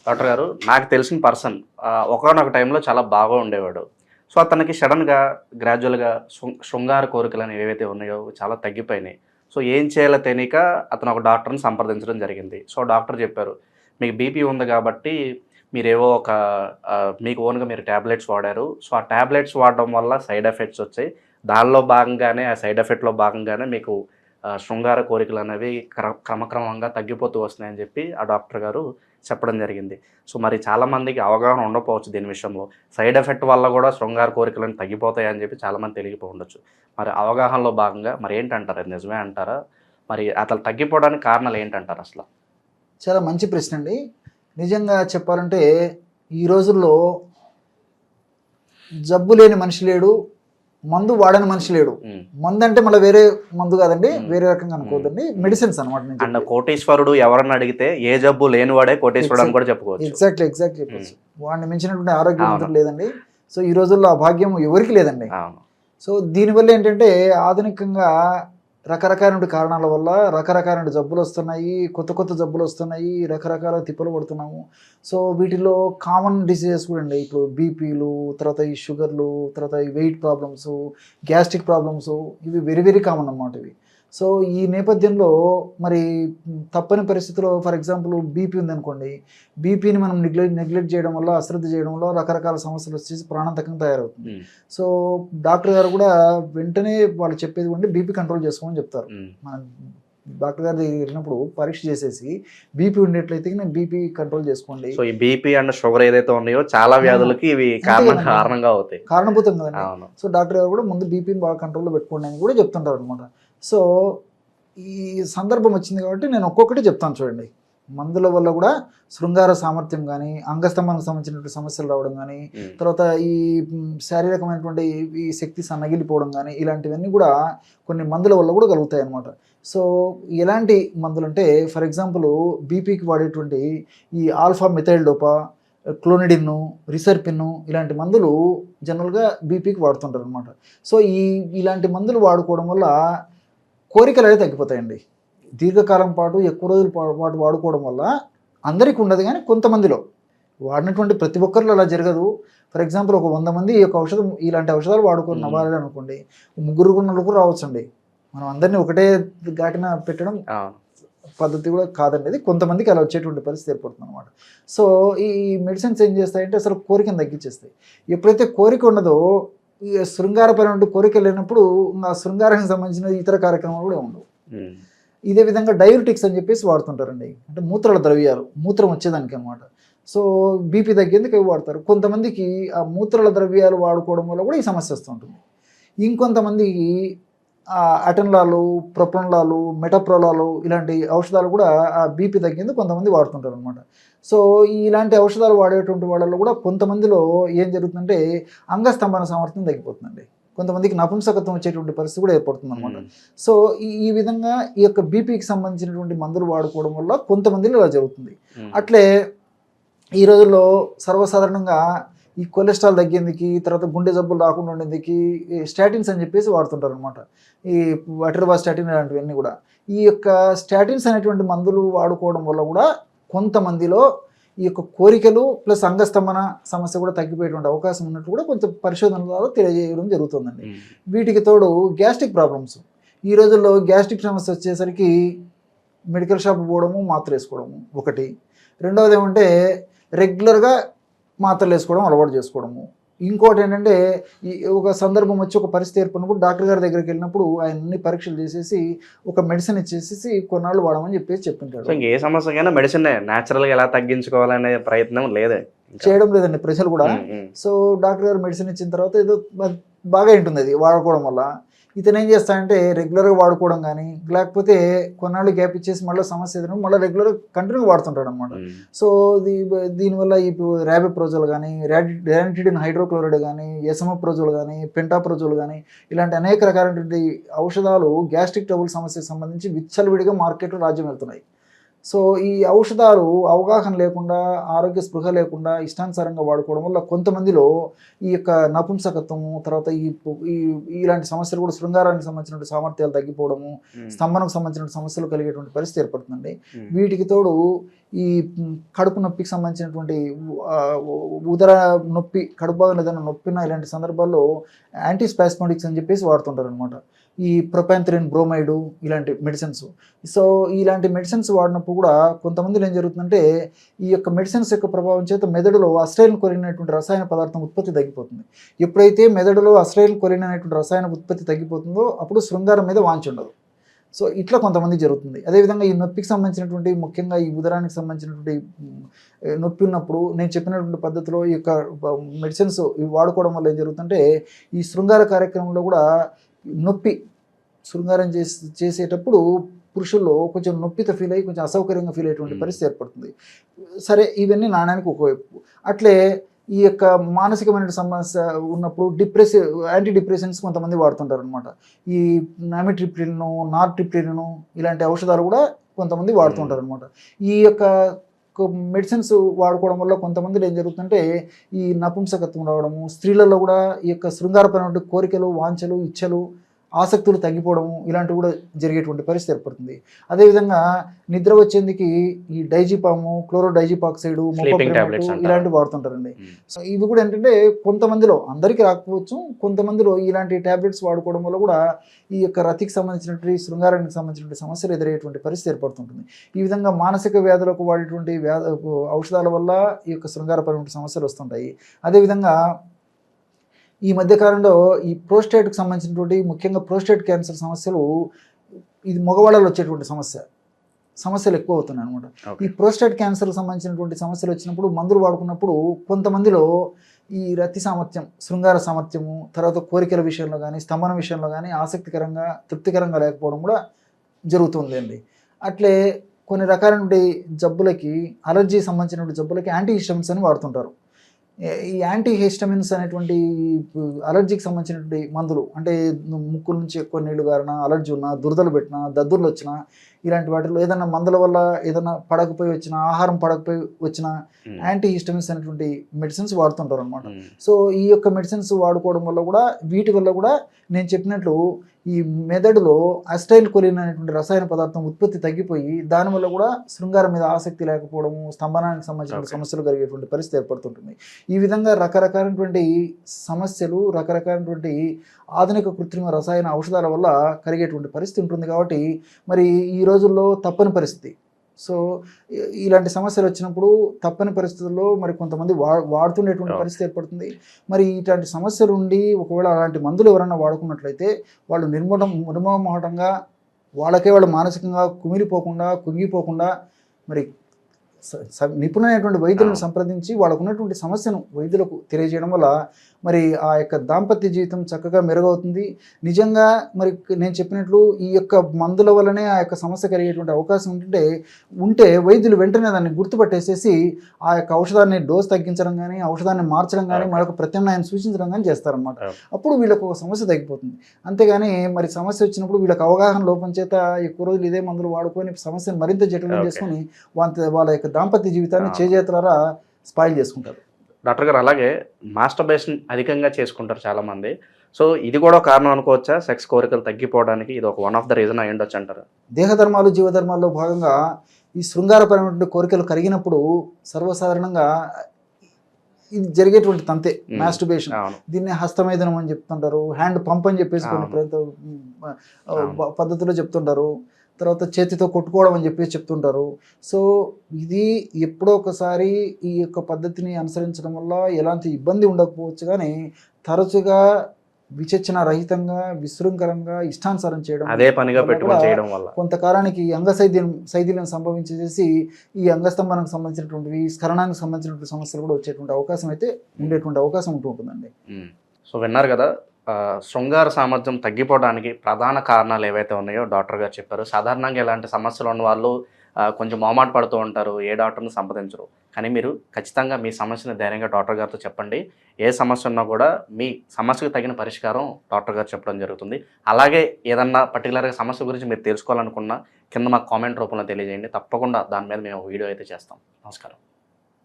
Doctor గారు నాకు తెలిసిన పర్సన్ ఒకానొక టైంలో చాలా బాగా ఉండేవాడు. సో, అతనికి సడెన్‌గా గ్రాడ్యువల్‌గా శృంగార కోరికలని ఏవైతే ఉన్నాయో చాలా తగ్గిపోయినాయి. సో, ఏం చేయాలో తెలీక అతను ఒక డాక్టర్‌ని సంప్రదించడం జరిగింది. సో, డాక్టర్ చెప్పారు, "మీకు బీపీ ఉంది కాబట్టి మీరేవో ఒక మీకు ఓన్‌గా మీరు టాబ్లెట్స్ వాడారు. సో, ఆ టాబ్లెట్స్ వాడడం వల్ల సైడ్ ఎఫెక్ట్స్ వచ్చాయి. దానిలో భాగంగానే ఆ సైడ్ ఎఫెక్ట్‌లో భాగంగానే మీకు శృంగార కోరికలనేవి క్రమక్రమంగా తగ్గిపోతూ వస్తున్నాయని" చెప్పి ఆ డాక్టర్ గారు చెప్పడం జరిగింది. సో, మరి చాలామందికి అవగాహన ఉండకపోవచ్చు దీని విషయంలో. సైడ్ ఎఫెక్ట్ వల్ల గూడా శృంగార కోరికలని తగ్గిపోతాయని చెప్పి చాలామంది తెలియకపోయి ఉండొచ్చు. మరి అవగాహనలో భాగంగా మరేంటంటారు? అది నిజమే అంటారా? మరి అసలు తగ్గిపోవడానికి కారణాలు ఏంటంటారు అసల? చాలా మంచి ప్రశ్న అండి. నిజంగా చెప్పాలంటే ఈ రోజుల్లో జబ్బు లేని మనిషి లేడు, మందు వాడని మనిషి లేడు. హ్మ్. మందంటే మళ్ళీ వేరే మందు కాదండి, హ్మ్. వేరే రకంగా అనుకోవద్దండి. మెడిసిన్స్ అనమాట నేను అండ్ చెప్పేది. కోటీశ్వరుడు ఎవరన్నా అడిగితే ఏ జబ్బు లేనివాడే కోటీశ్వరుడు అని కూడా చెప్పుకోవచ్చు. ఎగ్జాక్ట్లీ చెప్పచ్చు. వాడిని మించినటువంటి ఆరోగ్యవంతుడు అవును. లేదండి. సో ఈ రోజుల్లో ఆ భాగ్యం ఎవరికి లేదండి. అవును. సో దీనివల్ల ఏంటంటే ఆధునికంగా రకరకాల కారణాల వల్ల రకరకాల జబ్బులు వస్తున్నాయి, కొత్త కొత్త జబ్బులు వస్తున్నాయి, రకరకాల తిప్పలు పడుతున్నాము. సో వీటిలో కామన్ డిసీజెస్ కూడా అండి. ఇప్పుడు బీపీలు, తర్వాత ఈ షుగర్లు, తర్వాత ఈ వెయిట్ ప్రాబ్లమ్స్, గ్యాస్ట్రిక్ ప్రాబ్లమ్స్, ఇవి వెరీ వెరీ కామన్ అన్నమాట ఇవి. సో ఈ నేపథ్యంలో మరి తప్పని పరిస్థితిలో ఫర్ ఎగ్జాంపుల్ బీపీ ఉందనుకోండి, బీపీని మనం నెగ్లెక్ట్ చేయడం వల్ల, అశ్రద్ధ చేయడం వల్ల రకరకాల సమస్యలు వచ్చేసి ప్రాణాంతకంగా తయారవుతుంది. హ్మ్. సో డాక్టర్ గారు కూడా వెంటనే వాళ్ళు చెప్పేది ఉంటే బీపీ కంట్రోల్ చేసుకోమని చెప్తారు. హ్మ్. మనం డాక్టర్ గారి దగ్గరికి వెళ్ళినప్పుడు పరీక్ష చేసేసి బీపీ ఉండేట్లయితే నేను బీపీ కంట్రోల్ చేసుకోండి. సో, ఈ బీపీ అండ్ షుగర్ ఏదైతే ఉన్నాయో చాలా వ్యాధులకి ఇవి కారణంగా అవుతాయి. కారణభూతం కదండి. అవును. సో డాక్టర్ గారు కూడా ముందు బీపీని బాగా కంట్రోల్లో పెట్టుకోండి అని కూడా చెప్తుంటారు అనమాట. సో ఈ సందర్భం వచ్చింది కాబట్టి నేను ఒక్కొక్కటి చెప్తాను చూడండి. మందుల వల్ల కూడా శృంగార సామర్థ్యం కానీ, అంగస్తంభానికి సంబంధించినటువంటి సమస్యలు రావడం కానీ, తర్వాత ఈ శారీరకమైనటువంటి ఈ శక్తి సన్నగిలిపోవడం కానీ, ఇలాంటివన్నీ కూడా కొన్ని మందుల వల్ల కూడా కలుగుతాయి అన్నమాట. సో ఎలాంటి మందులు అంటే ఫర్ ఎగ్జాంపుల్ బీపీకి వాడేటువంటి ఈ ఆల్ఫా మిథైల్ డోపా, క్లోనిడిన్, రిసర్పిన్, ఇలాంటి మందులు జనరల్గా బీపీకి వాడుతుంటారు అనమాట. సో ఇలాంటి మందులు వాడుకోవడం వల్ల కోరికలు అనేవి తగ్గిపోతాయండి. దీర్ఘకాలం పాటు ఎక్కువ రోజుల పాటు వాడుకోవడం వల్ల అందరికీ ఉండదు, కానీ కొంతమందిలో వాడినటువంటి ప్రతి ఒక్కరిలో అలా జరగదు. ఫర్ ఎగ్జాంపుల్ ఒక 100 మంది ఈ యొక్క ఔషధం ఇలాంటి ఔషధాలు వాడుకొని నవ్వాలి అనుకోండి, ముగ్గురు నలుగురు రావచ్చండి. మనం అందరినీ ఒకటే ఘాటిన పెట్టడం పద్ధతి కూడా కాదండి. అది కొంతమందికి అలా వచ్చేటువంటి పరిస్థితి ఏర్పడుతుంది అనమాట. సో ఈ మెడిసిన్స్ ఏం చేస్తాయంటే అసలు కోరికను తగ్గించేస్తాయి. ఎప్పుడైతే కోరిక ఉండదో, ఈ శృంగారపరమైన కోరిక లేనప్పుడు ఆ శృంగారానికి సంబంధించిన ఇతర కార్యక్రమాలు కూడా ఉండవు. ఇదే విధంగా డయూరిటిక్స్ అని చెప్పేసి వాడుతుంటారండి. అంటే మూత్రాల ద్రవ్యాలు, మూత్రం వచ్చేదానికి అనమాట. సో బీపీ తగ్గేందుకు అవి వాడతారు. కొంతమందికి ఆ మూత్రాల ద్రవ్యాలు వాడుకోవడం వల్ల కూడా ఈ సమస్య వస్తుంటుంది. ఇంకొంతమందికి అటెన్లాలు, ప్రొపనలాలు, మెటప్రోలాలు ఇలాంటి ఔషధాలు కూడా ఆ బీపీ తగ్గేందుకు కొంతమంది వాడుతుంటారు అనమాట. సో ఇలాంటి ఔషధాలు వాడేటువంటి వాళ్ళలో కూడా కొంతమందిలో ఏం జరుగుతుందంటే అంగస్తంభన సామర్థ్యం తగ్గిపోతుందండి. కొంతమందికి నపుంసకత్వం వచ్చేటువంటి పరిస్థితి కూడా ఏర్పడుతుంది అనమాట. సో ఈ విధంగా ఈ యొక్క బీపీకి సంబంధించినటువంటి మందులు వాడుకోవడం వల్ల కొంతమందిలో ఇలా జరుగుతుంది. అట్లే ఈ రోజుల్లో సర్వసాధారణంగా ఈ కొలెస్ట్రాల్ తగ్గేందుకు, తర్వాత గుండె జబ్బులు రాకుండా ఉండేందుకు స్టాటిన్స్ అని చెప్పేసి వాడుతుంటారు అనమాట. ఈ అటెర్వాస్టాటిన్ ఇలాంటివన్నీ కూడా. ఈ యొక్క స్టాటిన్స్ అనేటువంటి మందులు వాడుకోవడం వల్ల కూడా కొంతమందిలో ఈ యొక్క కోరికలు ప్లస్ అంగస్తంభన సమస్య కూడా తగ్గిపోయేటువంటి అవకాశం ఉన్నట్టు కూడా కొంచెం పరిశోధనల ద్వారా తెలియజేయడం జరుగుతుందండి. వీటికి తోడు గ్యాస్ట్రిక్ ప్రాబ్లమ్స్. ఈ రోజుల్లో గ్యాస్ట్రిక్ సమస్య వచ్చేసరికి మెడికల్ షాప్ పోవడము, మాత్రలు వేసుకోవడము ఒకటి. రెండవది ఏమంటే రెగ్యులర్గా మాత్రలు వేసుకోవడం అలవాటు చేసుకోవడము. ఇంకోటి ఏంటంటే ఈ ఒక సందర్భం వచ్చి ఒక పరిస్థితి ఏర్పడినప్పుడు డాక్టర్ గారి దగ్గరికి వెళ్ళినప్పుడు ఆయన అన్ని పరీక్షలు చేసేసి ఒక మెడిసిన్ ఇచ్చేసి కొన్నాళ్ళు వాడమని చెప్పేసి చెప్పింటాడు. సో ఏ సమస్యకైనా మెడిసిన్ న్యాచురల్గా ఎలా తగ్గించుకోవాలనే ప్రయత్నం లేదే, చేయడం లేదండి ప్రజలు కూడా. సో డాక్టర్ గారు మెడిసిన్ ఇచ్చిన తర్వాత ఏదో బాగా ఉంటుంది అది వాడుకోవడం వల్ల. ఇతను ఏం చేస్తాడంటే రెగ్యులర్గా వాడుకోవడం కానీ, లేకపోతే కొన్నాళ్ళు గ్యాప్ ఇచ్చేసి మళ్ళీ సమస్య ఏదైనా మళ్ళీ రెగ్యులర్గా కంటిన్యూగా వాడుతుంటాడు అనమాట. సో దీనివల్ల ఇప్పుడు ర్యాబిప్రోజోల్ కానీ, ర్యానిటిడిన్ హైడ్రోక్లోరైడ్ కానీ, ఎసమోప్రోజోల్ కానీ, పెంటాప్రోజోల్ కానీ, ఇలాంటి అనేక రకాలైనటువంటి ఔషధాలు గ్యాస్ట్రిక్ ట్రబుల్ సమస్యకు సంబంధించి విచ్చలవిడిగా మార్కెట్లో రాజ్యం వెళ్తున్నాయి. సో ఈ ఔషధాలు అవగాహన లేకుండా, ఆరోగ్య స్పృహ లేకుండా ఇష్టానుసారంగా వాడుకోవడం వల్ల కొంతమందిలో ఈ యొక్క నపుంసకత్వము, తర్వాత ఈ ఇలాంటి సమస్యలు కూడా శృంగారానికి సంబంధించిన సామర్థ్యాలు తగ్గిపోవడము, స్తంభనకు సంబంధించిన సమస్యలు కలిగేటువంటి పరిస్థితి ఏర్పడుతుందండి. వీటికి తోడు ఈ కడుపు నొప్పికి సంబంధించినటువంటి ఉదర నొప్పి, కడుపు భాగం ఏదైనా నొప్పిన ఇలాంటి సందర్భాల్లో యాంటీస్పాస్మోటిక్స్ అని చెప్పేసి వాడుతుంటారు అనమాట. ఈ ప్రొపాంథరిన్ బ్రోమైడు ఇలాంటి మెడిసిన్స్. సో ఇలాంటి మెడిసిన్స్ వాడినప్పుడు కూడా కొంతమందిలో ఏం జరుగుతుందంటే ఈ యొక్క మెడిసిన్స్ యొక్క ప్రభావం చేత మెదడులో అస్ట్రైల్ కొలిన్ అనేటువంటి రసాయన పదార్థం ఉత్పత్తి తగ్గిపోతుంది. ఎప్పుడైతే మెదడులో అస్ట్రైల్ కొలిన్ అనేటువంటి రసాయన ఉత్పత్తి తగ్గిపోతుందో అప్పుడు శృంగారం మీద వాంఛ ఉండదు. సో ఇట్లా కొంతమంది జరుగుతుంది. అదేవిధంగా ఈ నొప్పికి సంబంధించినటువంటి, ముఖ్యంగా ఈ ఉదరానికి సంబంధించినటువంటి నొప్పి ఉన్నప్పుడు నేను చెప్పినటువంటి పద్ధతిలో ఈ యొక్క మెడిసిన్స్ వాడుకోవడం వల్ల ఏం జరుగుతుందంటే ఈ శృంగార కార్యక్రమంలో కూడా నొప్పి, శృంగారం చేసేటప్పుడు పురుషుల్లో కొంచెం నొప్పితో ఫీల్ అయ్యి కొంచెం అసౌకర్యంగా ఫీల్ అయ్యేటువంటి పరిస్థితి ఏర్పడుతుంది. సరే, ఇవన్నీ నాణ్యానికి ఒకవైపు. అట్లే ఈ యొక్క మానసికమైన సమస్య ఉన్నప్పుడు యాంటీ డిప్రెషన్స్ కొంతమంది వాడుతుంటారు అనమాట. ఈ నామిట్రిప్టిలిన్, నార్ట్రిప్టిలిన్ ఇలాంటి ఔషధాలు కూడా కొంతమంది వాడుతుంటారు అనమాట. ఈ యొక్క మెడిసిన్స్ వాడుకోవడం వల్ల కొంతమందిలో ఏం జరుగుతుందంటే ఈ నపుంసకత్వం రావడము, స్త్రీలలో కూడా ఈ యొక్క శృంగారపరమైన కోరికలు, వాంఛలు, ఇచ్చలు, ఆసక్తులు తగ్గిపోవడము ఇలాంటివి కూడా జరిగేటువంటి పరిస్థితి ఏర్పడుతుంది. అదేవిధంగా నిద్ర వచ్చేందుకు ఈ డైజిపాము, క్లోరోడైజిపాక్సైడు, ఇలాంటివి వాడుతుంటారండి. సో ఇవి కూడా ఏంటంటే కొంతమందిలో, అందరికీ రాకపోవచ్చు, కొంతమందిలో ఇలాంటి ట్యాబ్లెట్స్ వాడుకోవడం వల్ల కూడా ఈ యొక్క రతికి సంబంధించినటువంటి, శృంగారానికి సంబంధించినటువంటి సమస్యలు ఎదురయ్యేటువంటి పరిస్థితి ఏర్పడుతుంటుంది. ఈ విధంగా మానసిక వ్యాధులకు వాడేటువంటి ఔషధాల వల్ల ఈ యొక్క శృంగారపరమైన సమస్యలు వస్తుంటాయి. అదేవిధంగా ఈ మధ్యకాలంలో ఈ ప్రోస్టేట్కి సంబంధించినటువంటి, ముఖ్యంగా ప్రోస్టేట్ క్యాన్సర్ సమస్యలు, ఇది మగవాళ్ళలో వచ్చేటువంటి సమస్యలు ఎక్కువ అవుతున్నాయి అనమాట. ఈ ప్రోస్టేట్ క్యాన్సర్కి సంబంధించినటువంటి సమస్యలు వచ్చినప్పుడు మందులు వాడుకున్నప్పుడు కొంతమందిలో ఈ రతి సామర్థ్యం, శృంగార సామర్థ్యము, తర్వాత కోరికల విషయంలో కానీ, స్తంభన విషయంలో కానీ ఆసక్తికరంగా, తృప్తికరంగా లేకపోవడం కూడా జరుగుతుంది అండి. అట్లే కొన్ని రకాలైనటువంటి జబ్బులకి, అలర్జీ సంబంధించినటువంటి జబ్బులకి యాంటీ హిస్టమిన్స్ అని వాడుతుంటారు. ఈ యాంటీ హిస్టమిన్స్ అనేటువంటి అలర్జీకి సంబంధించినటువంటి మందులు, అంటే ముక్కు నుంచి ఎక్కువ నీళ్లు గారినా, అలర్జీ ఉన్నా, దురదలు పెట్టినా, దద్దుర్లు వచ్చినా, ఇలాంటి వాటిలో ఏదైనా మందుల వల్ల ఏదైనా పడకపోయి వచ్చినా, ఆహారం పడకపోయి వచ్చినా యాంటీ హిస్టమిన్స్ అనేటువంటి మెడిసిన్స్ వాడుతుంటారు అనమాట. సో ఈ యొక్క మెడిసిన్స్ వాడుకోవడం వల్ల కూడా, వీటి వల్ల కూడా నేను చెప్పినట్లు ఈ మెదడులో అస్టైల్ కొలిన్ అనేటువంటి రసాయన పదార్థం ఉత్పత్తి తగ్గిపోయి దానివల్ల కూడా శృంగారం మీద ఆసక్తి లేకపోవడము, స్తంభనానికి సంబంధించిన సమస్యలు కలిగేటువంటి పరిస్థితి ఏర్పడుతుంటుంది. ఈ విధంగా రకరకాలైనటువంటి సమస్యలు, రకరకాలైనటువంటి ఆధునిక కృత్రిమ రసాయన ఔషధాల వల్ల కలిగేటువంటి పరిస్థితి ఉంటుంది. కాబట్టి మరి ఈ రోజుల్లో తప్పని పరిస్థితి. సో ఇలాంటి సమస్యలు వచ్చినప్పుడు తప్పని పరిస్థితుల్లో మరి కొంతమంది వాడుతుండేటువంటి పరిస్థితి ఏర్పడుతుంది. మరి ఇట్లాంటి సమస్యలు ఉండి ఒకవేళ అలాంటి మందులు ఎవరైనా వాడుకున్నట్లయితే వాళ్ళు నిర్మోహమాటంగా, వాళ్ళు మానసికంగా కుమిలిపోకుండా, కుంగిపోకుండా మరి నిపుణులైనటువంటి వైద్యులను సంప్రదించి వాళ్ళకు ఉన్నటువంటి సమస్యను వైద్యులకు తెలియజేయడం వల్ల మరి ఆ యొక్క దాంపత్య జీవితం చక్కగా మెరుగవుతుంది. నిజంగా మరి నేను చెప్పినట్లు ఈ యొక్క మందుల వల్లనే ఆ యొక్క సమస్య కలిగేటువంటి అవకాశం ఉంటే వైద్యులు వెంటనే దాన్ని గుర్తుపట్టేసేసి ఆ యొక్క ఔషధాన్ని డోస్ తగ్గించడం కానీ, ఔషధాన్ని మార్చడం కానీ, మరొక ప్రత్యామ్నాయాన్ని సూచించడం కానీ చేస్తారనమాట. అప్పుడు వీళ్ళకు ఒక సమస్య తగ్గిపోతుంది. అంతేగాని మరి సమస్య వచ్చినప్పుడు వీళ్ళకి అవగాహన లోపం చేత ఎక్కువ రోజులు ఇదే మందులు వాడుకొని సమస్యను మరింత జటిలం చేసుకొని వాళ్ళ యొక్క దాంపత్య జీవితాన్ని చేజేతులారా స్పాయిల్ చేసుకుంటారు. డాక్టర్ గారు, అలాగే మాస్టర్బేషన్ అధికంగా చేసుకుంటారు చాలామంది. సో ఇది కూడా కారణం అనుకోవచ్చా సెక్స్ కోరికలు తగ్గిపోవడానికి? ఇది ఒక వన్ ఆఫ్ ద రీజన్ అయి ఉండొచ్చు అంటారు. దేహధర్మాలు, జీవధర్మాల్లో భాగంగా ఈ శృంగారపరమైనటువంటి కోరికలు కలిగినప్పుడు సర్వసాధారణంగా ఇది జరిగేటువంటి తంతే మాస్టర్బేషన్. దీన్ని హస్తమైదనం అని చెప్తుంటారు, హ్యాండ్ పంప్ అని చెప్పేసి కొన్ని పద్ధతిలో చెప్తుంటారు. తర్వాత చేతితో కొట్టుకోవడం అని చెప్పేసి చెప్తుంటారు. సో ఇది ఎప్పుడో ఒకసారి ఈ యొక్క పద్ధతిని అనుసరించడం వల్ల ఎలాంటి ఇబ్బంది ఉండకపోవచ్చు, కానీ తరచుగా విచక్షణ రహితంగా, విశృంఖలంగా, ఇష్టానుసారం చేయడం, అదే పనిగా పెట్టుకొని చేయడం వల్ల కొంతకాలానికి శైథిల్యం సంభవించేసి ఈ అంగస్తంభనకు సంబంధించినటువంటివి, స్ఖలనానికి సంబంధించినటువంటి సమస్యలు కూడా వచ్చేటువంటి అవకాశం అయితే ఉండేటువంటి అవకాశం ఉంటుందండి. సో విన్నారు కదా, శృంగార సామర్థ్యం తగ్గిపోవడానికి ప్రధాన కారణాలు ఏవైతే ఉన్నాయో డాక్టర్ గారు చెప్పారు. సాధారణంగా ఇలాంటి సమస్యలు ఉన్న వాళ్ళు కొంచెం మొహమాట పడుతూ ఉంటారు, ఏ డాక్టర్ని సంప్రదించరు. కానీ మీరు ఖచ్చితంగా మీ సమస్యను ధైర్యంగా డాక్టర్ గారితో చెప్పండి. ఏ సమస్య ఉన్నా కూడా మీ సమస్యకు తగిన పరిష్కారం డాక్టర్ గారు చెప్పడం జరుగుతుంది. అలాగే ఏదన్నా పర్టికులర్‌గా సమస్య గురించి మీరు తెలుసుకోవాలనుకున్నా కింద మాకు కామెంట్ రూపంలో తెలియజేయండి. తప్పకుండా దాని మీద మేము వీడియో అయితే చేస్తాం. నమస్కారం.